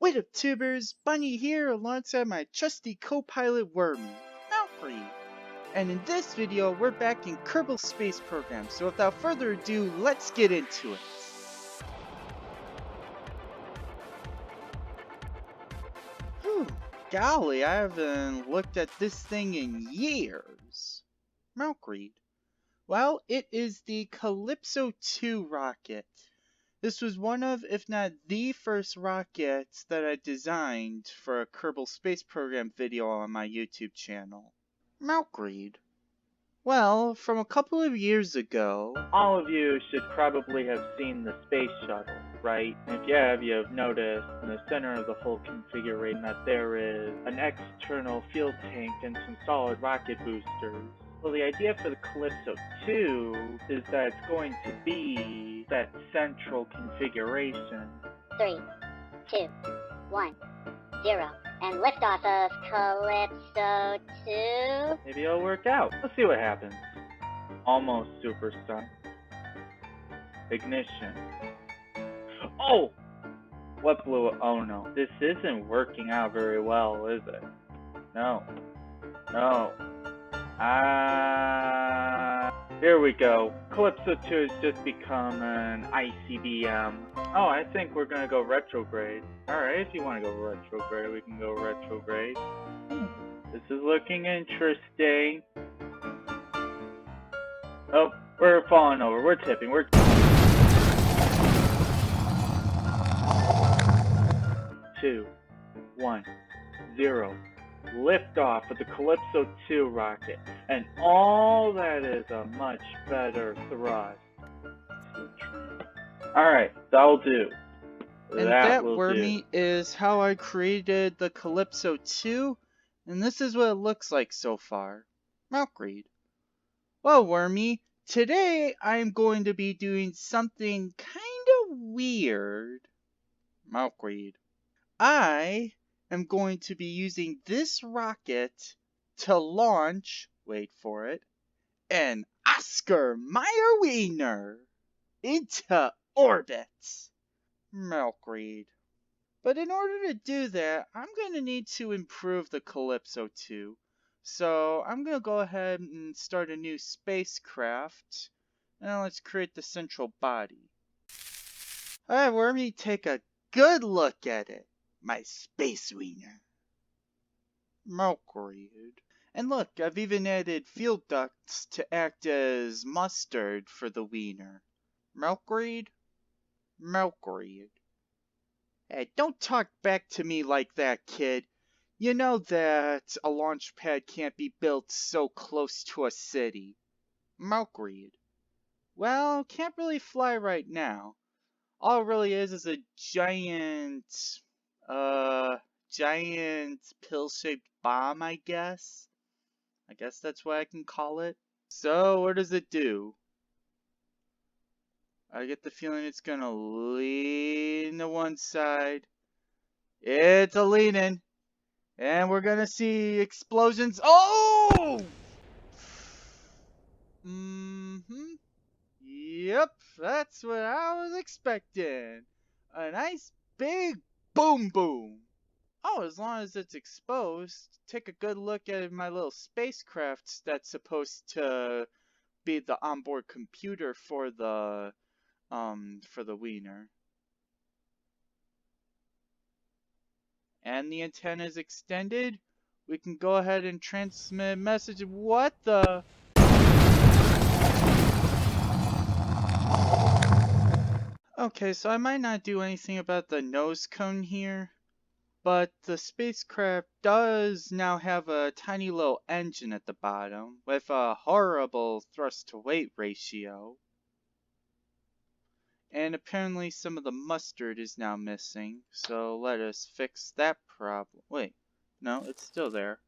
What up, tubers? Bunny here alongside my trusty co-pilot Wormy, I. And in this video, we're back in Kerbal Space Program, so without further ado, let's get into it. Whew, golly, I haven't looked at this thing in years. Milkreed. Well, it is the Calypso 2 rocket. This was one of, if not the first rockets that I designed for a Kerbal Space Program video on my YouTube channel. Milkreed. Well, from a couple of years ago... All of you should probably have seen the space shuttle, right? And if you have, you have noticed in the center of the whole configuration that there is an external fuel tank and some solid rocket boosters. Well, the idea for the Calypso 2 is that it's going to be that central configuration. 3, 2, 1, 0, and liftoff of Calypso 2. Maybe it'll work out. Let's see what happens. Almost supersonic. Ignition. Oh! What blew it? Oh no. This isn't working out very well, is it? No. No. Here we go. Calypso 2 has just become an ICBM. Oh, I think we're gonna go retrograde. Alright, if you want to go retrograde, we can go retrograde. This is looking interesting. Oh, we're falling over. We're tipping. We're... 2, 1, 0. Liftoff of the Calypso 2 rocket, and all that is a much better thrust. Alright, that'll do. And that Wormy is how I created the Calypso 2, and this is what it looks like so far. Milkreed. Well, Wormy, today I'm going to be doing something kinda weird. Milkreed. I am going to be using this rocket to launch, wait for it, an Oscar Mayer Wiener into orbit. Milkreed. But in order to do that, I'm going to need to improve the Calypso 2. So I'm going to go ahead and start a new spacecraft. Now let's create the central body. Alright, Wormy, take a good look at it. My space wiener. Milkreed. And look, I've even added fuel ducts to act as mustard for the wiener. Milkreed? Milkreed. Hey, don't talk back to me like that, kid. You know that a launch pad can't be built so close to a city. Milkreed. Well, can't really fly right now. All it really is a giant pill-shaped bomb, I guess. I guess that's what I can call it. So, what does it do? I get the feeling it's gonna lean to one side. It's a leaning. And we're gonna see explosions. Oh! Yep, that's what I was expecting. A nice big boom boom. Oh, as long as it's exposed, take a good look at my little spacecraft that's supposed to be the onboard computer for the wiener. And the antenna is extended. We can go ahead and transmit a message. What the? Okay, so I might not do anything about the nose cone here, but the spacecraft does now have a tiny little engine at the bottom with a horrible thrust-to-weight ratio. And apparently some of the mustard is now missing, so let us fix that problem. Wait, no, it's still there.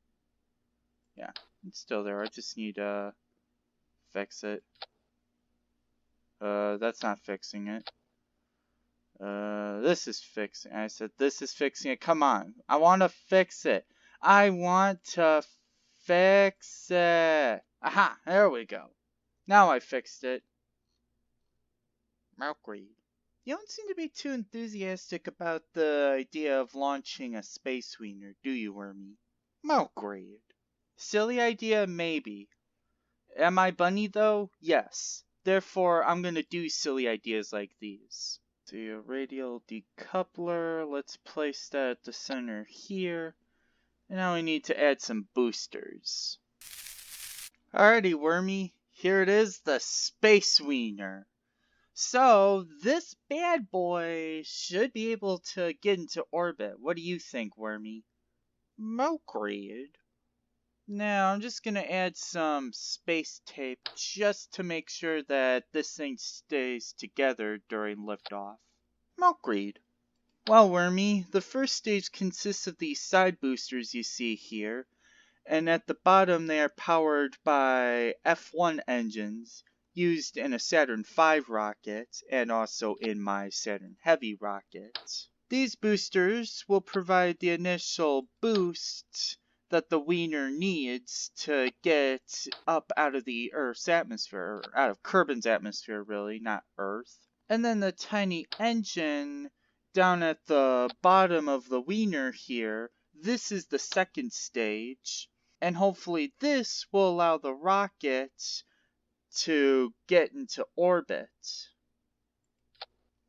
Yeah, it's still there. I just need to fix it. That's not fixing it. This is fixing. I said this is fixing it. Come on. I want to fix it. I want to fix it. Aha, there we go. Now I fixed it. Milkreed. You don't seem to be too enthusiastic about the idea of launching a space wiener, do you, Wormy? Oh, great. Silly idea, maybe. Am I bunny, though? Yes. Therefore, I'm gonna do silly ideas like these. See, a radial decoupler. Let's place that at the center here. And now we need to add some boosters. Alrighty, Wormy. Here it is, the Space Wiener. So, this bad boy should be able to get into orbit. What do you think, Wormy? Agreed. Now, I'm just gonna add some space tape just to make sure that this thing stays together during liftoff. Agreed. Well, Wormy, the first stage consists of these side boosters you see here, and at the bottom they are powered by F1 engines used in a Saturn V rocket and also in my Saturn Heavy rocket. These boosters will provide the initial boost that the Wiener needs to get up out of the Earth's atmosphere, or out of Kerbin's atmosphere really, not Earth. And then the tiny engine down at the bottom of the Wiener here, this is the second stage, and hopefully this will allow the rocket to get into orbit.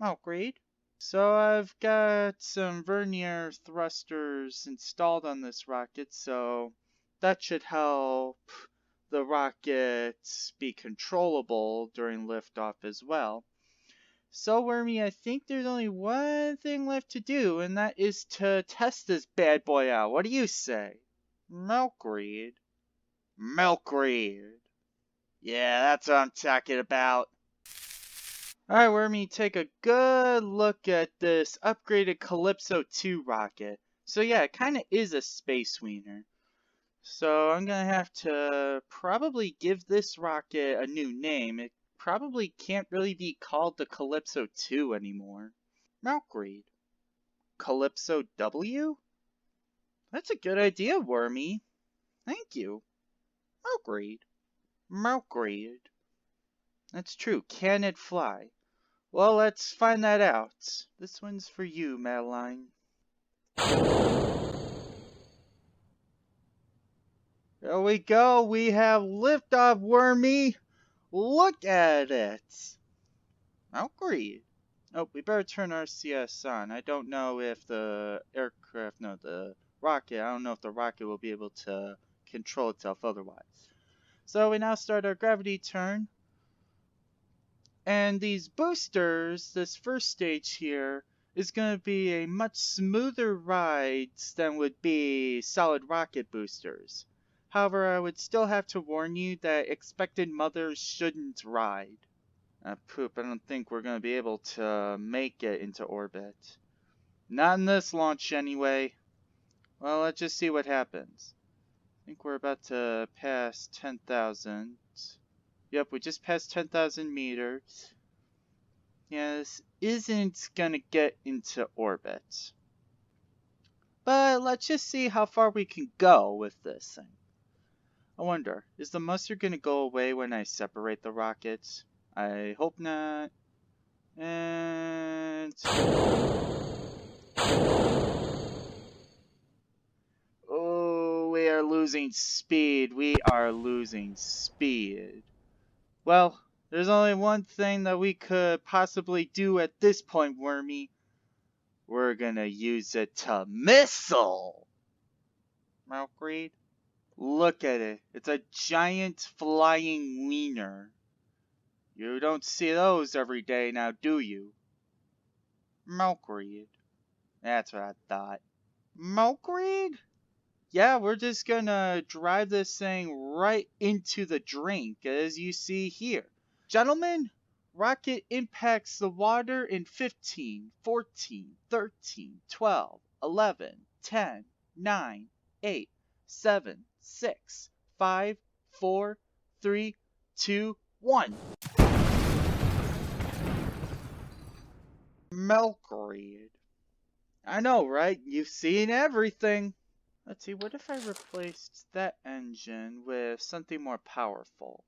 Agreed. So I've got some vernier thrusters installed on this rocket, so that should help the rocket be controllable during liftoff as well. So Wormy, I think there's only one thing left to do, and that is to test this bad boy out. What do you say? Milkweed. Milkweed. Yeah, that's what I'm talking about. Alright, Wormy, take a good look at this upgraded Calypso 2 rocket. So yeah, it kinda is a space wiener. So I'm gonna have to probably give this rocket a new name. It probably can't really be called the Calypso 2 anymore. Milkweed. Calypso W? That's a good idea, Wormy. Thank you. Milkweed. Milkweed. That's true. Can it fly? Well, let's find that out. This one's for you, Madeline. There we go. We have liftoff, Wormy. Look at it. Agreed. Oh, we better turn RCS on. I don't know if the rocket, I don't know if the rocket will be able to control itself otherwise. So we now start our gravity turn. And these boosters, this first stage here, is going to be a much smoother ride than would be solid rocket boosters. However, I would still have to warn you that expected mothers shouldn't ride. Poop, I don't think we're going to be able to make it into orbit. Not in this launch anyway. Well, let's just see what happens. I think we're about to pass 10,000. Yep, we just passed 10,000 meters. Yeah, this isn't gonna get into orbit. But let's just see how far we can go with this thing. I wonder, is the mustard gonna go away when I separate the rockets? I hope not. And... oh, we are losing speed. We are losing speed. Well, there's only one thing that we could possibly do at this point, Wormy. We're gonna use it to missile! Milkweed? Look at it. It's a giant flying wiener. You don't see those every day now, do you? Milkweed. That's what I thought. Milkweed? Yeah, we're just gonna drive this thing right into the drink, as you see here. Gentlemen, rocket impacts the water in 15, 14, 13, 12, 11, 10, 9, 8, 7, 6, 5, 4, 3, 2, 1. Milkweed. I know, right? You've seen everything. Let's see, what if I replaced that engine with something more powerful?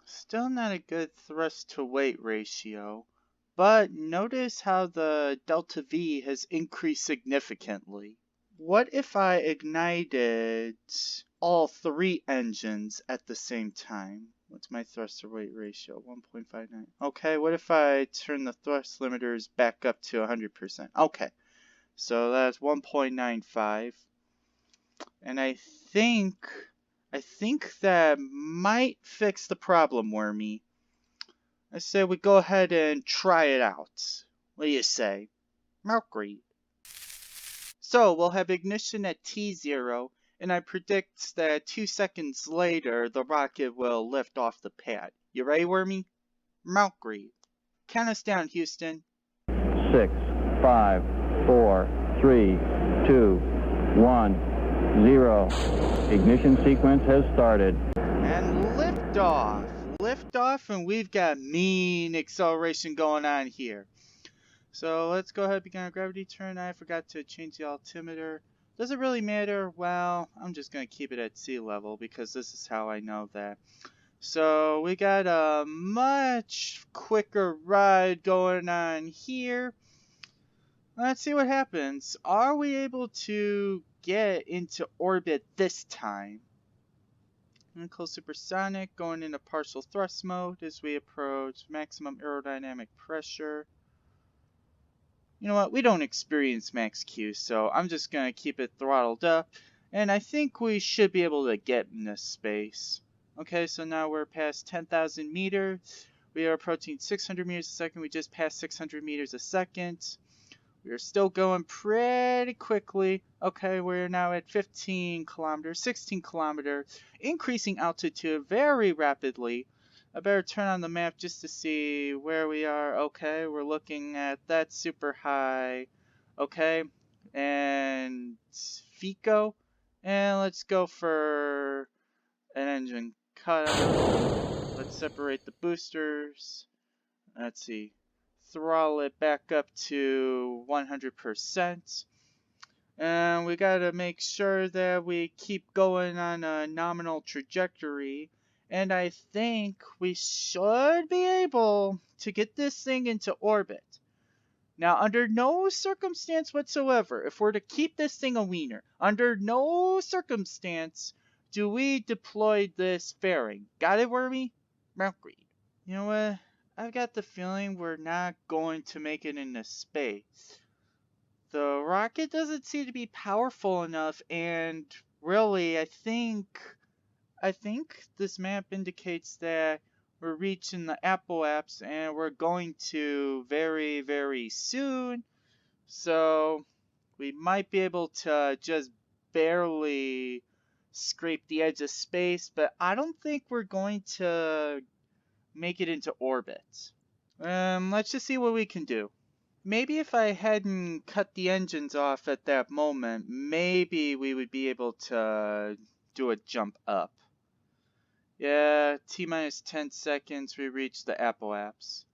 Still not a good thrust to weight ratio. but notice how the delta V has increased significantly. What if I ignited all 3 engines at the same time? What's my thrust to weight ratio? 1.59. Okay, what if I turn the thrust limiters back up to 100%? Okay, so that's 1.95. And I think that might fix the problem, Wormy. I say we go ahead and try it out. What do you say? Mercury. So we'll have ignition at T0, and I predict that 2 seconds later the rocket will lift off the pad. You ready, Wormy? Mercury. Count us down, Houston. 6, 5, 4, 3, 2, 1, 0. Ignition sequence has started. And liftoff. Liftoff, and we've got mean acceleration going on here. So let's go ahead and begin our gravity turn. I forgot to change the altimeter. Does it really matter? Well, I'm just going to keep it at sea level because this is how I know that. So we got a much quicker ride going on here. Let's see what happens. Are we able to get into orbit this time? Close supersonic, going into partial thrust mode as we approach maximum aerodynamic pressure. You know what, we don't experience max Q, so I'm just going to keep it throttled up, and I think we should be able to get in this space. Okay, so now we're past 10,000 meters. We are approaching 600 meters a second. We just passed 600 meters a second. We're still going pretty quickly. Okay, we're now at 15 kilometers, 16 kilometers, increasing altitude very rapidly. I better turn on the map just to see where we are. Okay, we're looking at that super high. Okay, and FICO. And let's go for an engine cutout. Let's separate the boosters. Let's see. Throttle it back up to 100%. And we gotta make sure that we keep going on a nominal trajectory. And I think we should be able to get this thing into orbit. Now, under no circumstance whatsoever, if we're to keep this thing a Wiener, under no circumstance do we deploy this fairing. Got it, Wormy? Mercury. You know what? I've got the feeling we're not going to make it into space. The rocket doesn't seem to be powerful enough, and really, I think this map indicates that we're reaching the apoapse, and we're going to very, very soon. So we might be able to just barely scrape the edge of space, but I don't think we're going to make it into orbit. Let's just see what we can do. Maybe if I hadn't cut the engines off at that moment, maybe we would be able to do a jump up. Yeah, T-minus 10 seconds, we reached the apoapse.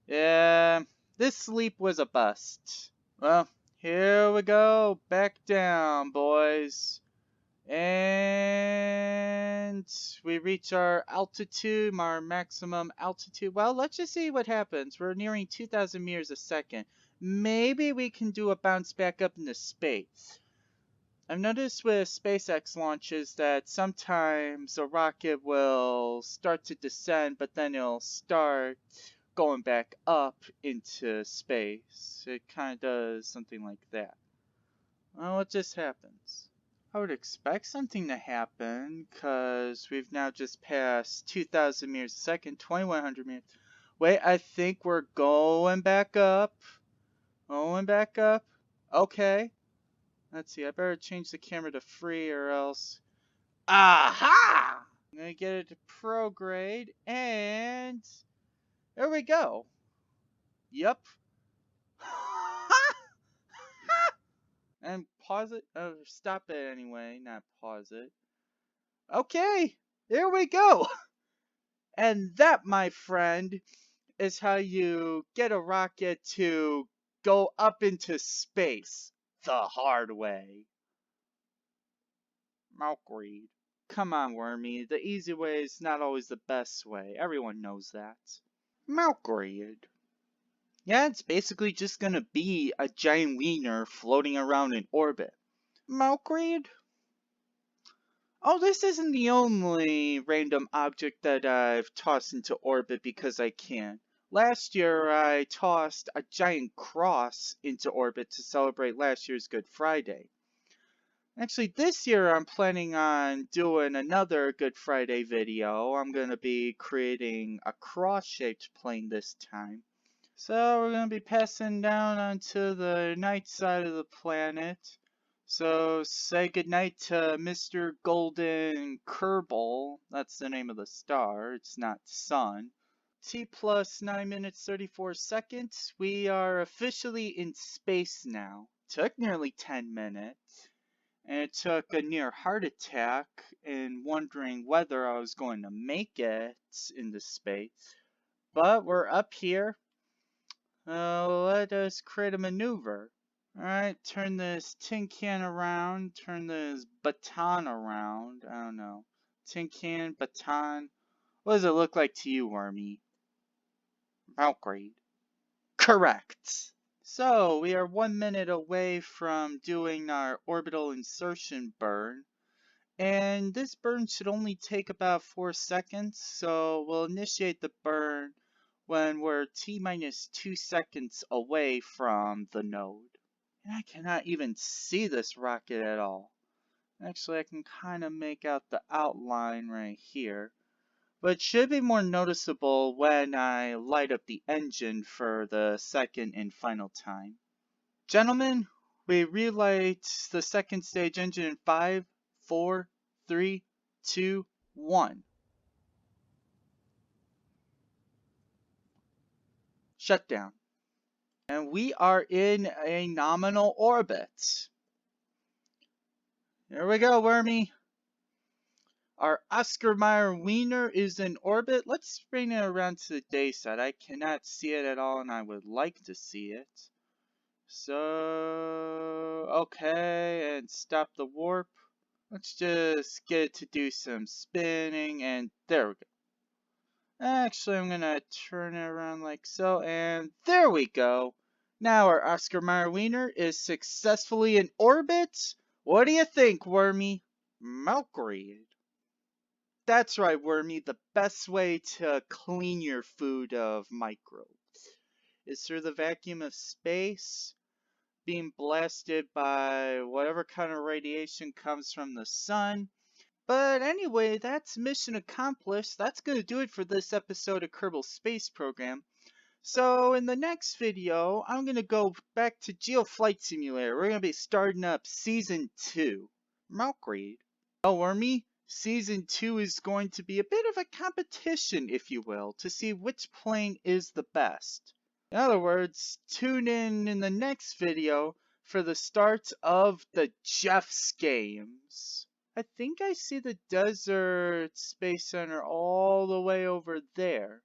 Yeah, this leap was a bust. Well, here we go, back down, boys. And we reach our altitude, our maximum altitude. Well, let's just see what happens. We're nearing 2,000 meters a second. Maybe we can do a bounce back up into space. I've noticed with SpaceX launches that sometimes a rocket will start to descend, but then it'll start going back up into space. It kind of does something like that. Well, what just happens? I would expect something to happen, because we've now just passed 2,000 meters a second, 2,100 meters. Wait, I think we're going back up. Going back up. Okay. Let's see, I better change the camera to free or else... Aha! I'm gonna get it to prograde, and... there we go. Yep. And pause it. Oh, stop it anyway, not pause it. Okay, here we go. And that, my friend, is how you get a rocket to go up into space the hard way. Milkweed. Come on, Wormy. The easy way is not always the best way. Everyone knows that. Milkweed. Yeah, it's basically just gonna be a giant wiener floating around in orbit. Milkweed? Oh, this isn't the only random object that I've tossed into orbit because I can. Last year, I tossed a giant cross into orbit to celebrate last year's Good Friday. Actually, this year I'm planning on doing another Good Friday video. I'm going to be creating a cross-shaped plane this time. So we're going to be passing down onto the night side of the planet. So say goodnight to Mr. Golden Kerbal. That's the name of the star. It's not sun. T plus 9 minutes 34 seconds. We are officially in space now. Took nearly 10 minutes. And it took a near heart attack and wondering whether I was going to make it into space. But we're up here. Let us create a maneuver. Alright, turn this tin can around, turn this baton around. I don't know. Tin can, baton. What does it look like to you, Wormy? Valkyrie. Correct. So, we are 1 minute away from doing our orbital insertion burn. And this burn should only take about 4 seconds, so we'll initiate the burn when we're T-minus 2 seconds away from the node. And I cannot even see this rocket at all. Actually, I can kind of make out the outline right here. But it should be more noticeable when I light up the engine for the second and final time. Gentlemen, we relight the second stage engine in 5, 4, 3, 2, 1. Shutdown. And we are in a nominal orbit. Here we go, Wormy. Our Oscar Mayer Wiener is in orbit. Let's bring it around to the day side. I cannot see it at all, and I would like to see it. So, okay, and stop the warp. Let's just get it to do some spinning, and there we go. Actually, I'm gonna turn it around like so, and there we go. Now our Oscar Mayer Wiener is successfully in orbit. What do you think, Wormy? Milkweed. That's right, Wormy. The best way to clean your food of microbes is through the vacuum of space, being blasted by whatever kind of radiation comes from the sun. But anyway, that's mission accomplished. That's going to do it for this episode of Kerbal Space Program. So in the next video, I'm going to go back to Geoflight Simulator. We're going to be starting up Season 2. Milkweed. Oh, Wormy, Season 2 is going to be a bit of a competition, if you will, to see which plane is the best. In other words, tune in the next video for the start of the Jeff's Games. I think I see the Desert Space Center all the way over there.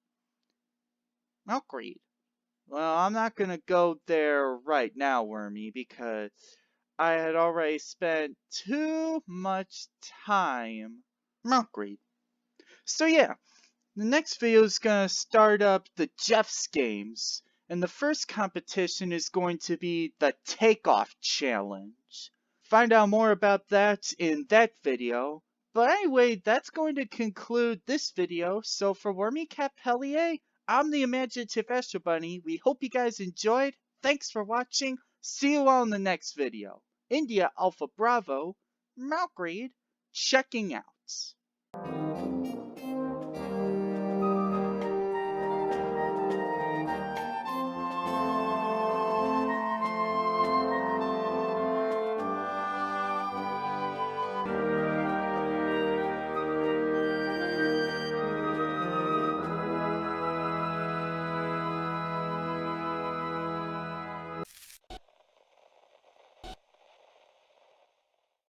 Milkweed. Well, I'm not going to go there right now, Wormy, because I had already spent too much time. Milkweed. So yeah, the next video is going to start up the Jeff's Games. And the first competition is going to be the Takeoff Challenge. Find out more about that in that video. But anyway, that's going to conclude this video. So for Wormy Capellier, I'm the Imaginative Astro Bunny. We hope you guys enjoyed. Thanks for watching. See you all in the next video. India Alpha Bravo, Milkweed, checking out.